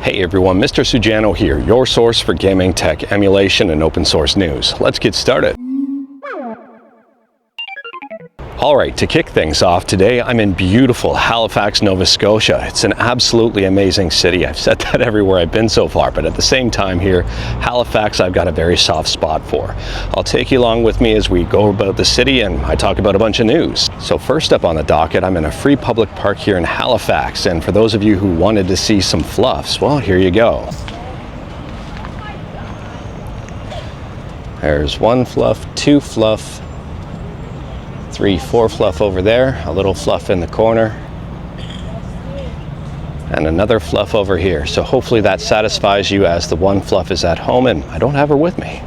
Hey everyone, Mr. Sujano here, your source for gaming tech, emulation, and open source news. Let's get started. Alright, to kick things off today, I'm in beautiful Halifax, Nova Scotia. It's an absolutely amazing city. I've said that everywhere I've been so far, but at the same time here, Halifax I've got a very soft spot for. I'll take you along with me as we go about the city and I talk about a bunch of news. So first up on the docket, I'm in a free public park here in Halifax, and for those of you who wanted to see some fluffs, well, here you go. There's one fluff, two fluff, 3, 4 fluff over there, a little fluff in the corner, and another fluff over here. So hopefully that satisfies you, as the one fluff is at home and I don't have her with me.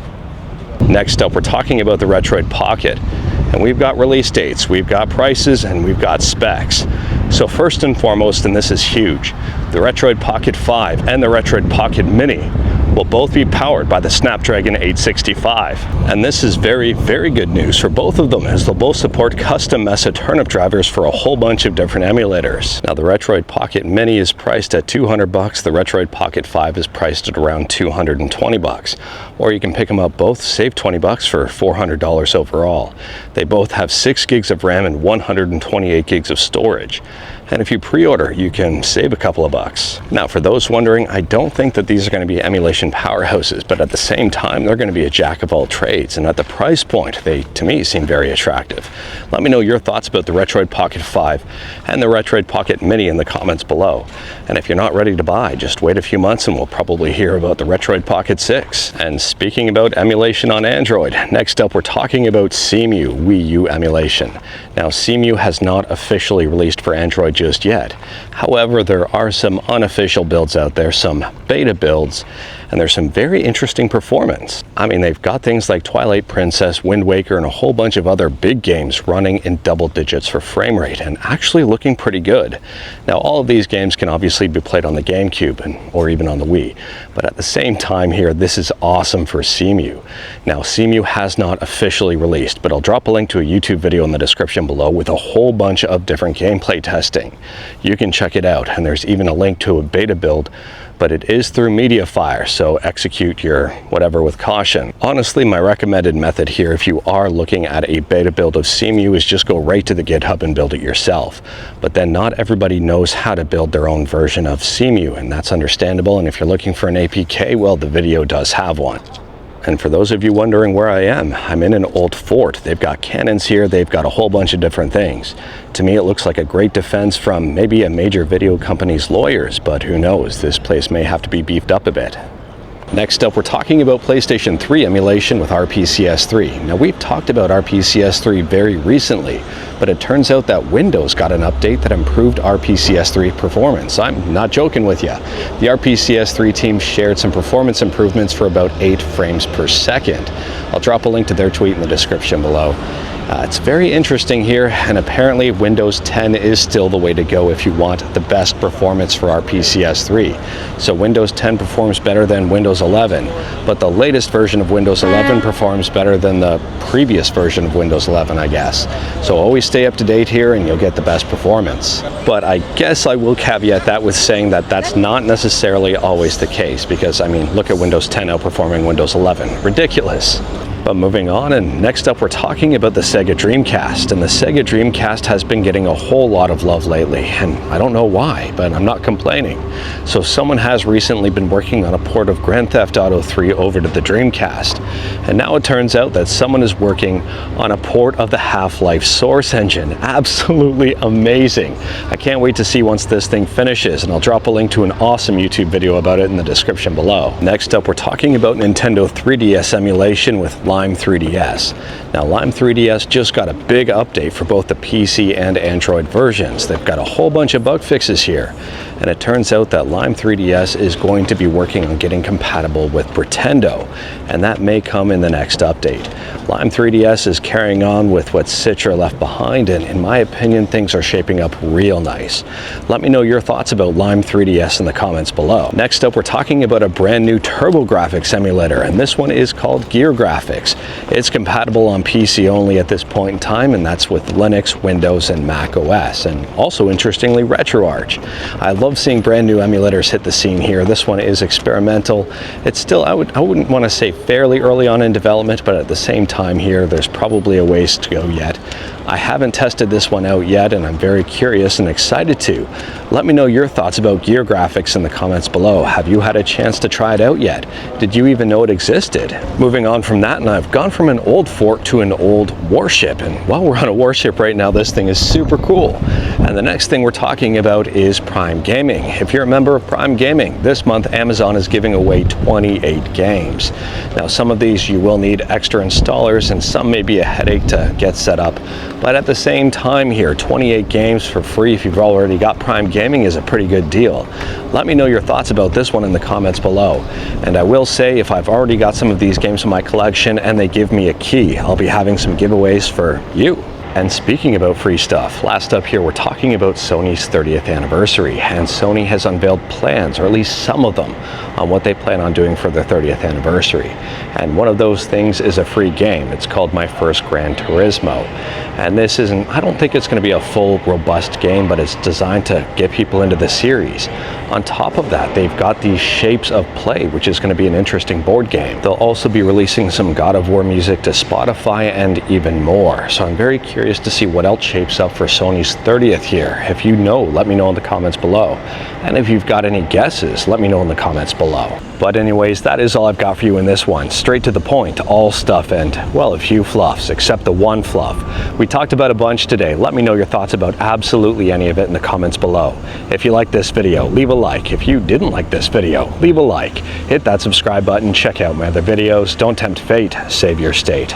Next up, we're talking about the Retroid Pocket, and we've got release dates, we've got prices, and we've got specs. So first and foremost, and this is huge, the Retroid Pocket 5 and the Retroid Pocket Mini will both be powered by the Snapdragon 865. And this is very, very good news for both of them, as they'll both support custom Mesa turnip drivers for a whole bunch of different emulators. Now the Retroid Pocket Mini is priced at $200, the Retroid Pocket 5 is priced at around $220. Or you can pick them up both, save $20 for $400 overall. They both have 6 gigs of RAM and 128 gigs of storage. And if you pre-order, you can save a couple of bucks. Now, for those wondering, I don't think that these are going to be emulation powerhouses, but at the same time, they're going to be a jack of all trades. And at the price point, they, to me, seem very attractive. Let me know your thoughts about the Retroid Pocket 5 and the Retroid Pocket Mini in the comments below. And if you're not ready to buy, just wait a few months and we'll probably hear about the Retroid Pocket 6. And speaking about emulation on Android, next up we're talking about Cemu Wii U emulation. Now, Cemu has not officially released for Android just yet. However, there are some unofficial builds out there, some beta builds, and there's some very interesting performance. I mean, they've got things like Twilight Princess, Wind Waker, and a whole bunch of other big games running in double digits for frame rate and actually looking pretty good. Now, all of these games can obviously be played on the GameCube or even on the Wii, but at the same time here, this is awesome for Cemu. Now, Cemu has not officially released, but I'll drop a link to a YouTube video in the description below with a whole bunch of different gameplay testing. You can check it out, and there's even a link to a beta build, but it is through MediaFire, so execute your whatever with caution. Honestly, my recommended method here, if you are looking at a beta build of Cemu, is just go right to the GitHub and build it yourself. But then not everybody knows how to build their own version of Cemu, and that's understandable. And if you're looking for an APK, well, the video does have one. And for those of you wondering where I am, I'm in an old fort. They've got cannons here, they've got a whole bunch of different things. To me, it looks like a great defense from maybe a major video company's lawyers, but who knows, this place may have to be beefed up a bit. Next up, we're talking about PlayStation 3 emulation with RPCS3. Now, we've talked about RPCS3 very recently, but it turns out that Windows got an update that improved RPCS3 performance. I'm not joking with you. The RPCS3 team shared some performance improvements for about 8 frames per second. I'll drop a link to their tweet in the description below. It's very interesting here, and apparently Windows 10 is still the way to go if you want the best performance for RPCS3. So Windows 10 performs better than Windows 11, but the latest version of Windows 11 performs better than the previous version of Windows 11, I guess. So always stay up to date here and you'll get the best performance. But I guess I will caveat that with saying that that's not necessarily always the case, because I mean, look at Windows 10 outperforming Windows 11. Ridiculous. But moving on, and next up we're talking about the Sega Dreamcast, and the Sega Dreamcast has been getting a whole lot of love lately, and I don't know why, but I'm not complaining. So someone has recently been working on a port of Grand Theft Auto 3 over to the Dreamcast, and now it turns out that someone is working on a port of the Half-Life Source engine. Absolutely amazing. I can't wait to see once this thing finishes, and I'll drop a link to an awesome YouTube video about it in the description below. Next up, we're talking about Nintendo 3DS emulation with Lime 3DS. Now, Lime 3DS just got a big update for both the PC and Android versions. They've got a whole bunch of bug fixes here, and it turns out that Lime 3DS is going to be working on getting compatible with Pretendo, and that may come in the next update. Lime 3DS is carrying on with what Citra left behind, and in my opinion, things are shaping up real nice. Let me know your thoughts about Lime 3DS in the comments below. Next up, we're talking about a brand new Turbografx emulator, and this one is called Graphics. It's compatible on PC only at this point in time, and that's with Linux, Windows, and Mac OS, and also interestingly RetroArch. I love seeing brand new emulators hit the scene here. This one is experimental. It's still, I wouldn't want to say fairly early on in development, but at the same time here, there's probably a ways to go yet. I haven't tested this one out yet, and I'm very curious and excited to. Let me know your thoughts about Gear Graphics in the comments below. Have you had a chance to try it out yet? Did you even know it existed? Moving on from that, and I've gone from an old fork to an old warship, and while we're on a warship right now, this thing is super cool. And the next thing we're talking about is Prime Gaming. If you're a member of Prime Gaming, this month Amazon is giving away 28 games. Now some of these you will need extra installers, and some may be a headache to get set up. But at the same time here, 28 games for free if you've already got Prime Gaming is a pretty good deal. Let me know your thoughts about this one in the comments below. And I will say, if I've already got some of these games in my collection and they give me a key, I'll be having some giveaways for you. And speaking about free stuff, last up here we're talking about Sony's 30th anniversary, and Sony has unveiled plans, or at least some of them, on what they plan on doing for their 30th anniversary. And one of those things is a free game. It's called My First Gran Turismo. And this isn't, I don't think it's going to be a full, robust game, but it's designed to get people into the series. On top of that, they've got these Shapes of Play, which is going to be an interesting board game. They'll also be releasing some God of War music to Spotify and even more. So I'm very curious to see what else shapes up for Sony's 30th here. If you know, let me know in the comments below. And if you've got any guesses, let me know in the comments below. But anyways, that is all I've got for you in this one. Straight to the point, all stuff and, well, a few fluffs, except the one fluff. We talked about a bunch today. Let me know your thoughts about absolutely any of it in the comments below. If you like this video, leave a like. If you didn't like this video, leave a like. Hit that subscribe button, check out my other videos. Don't tempt fate, save your state.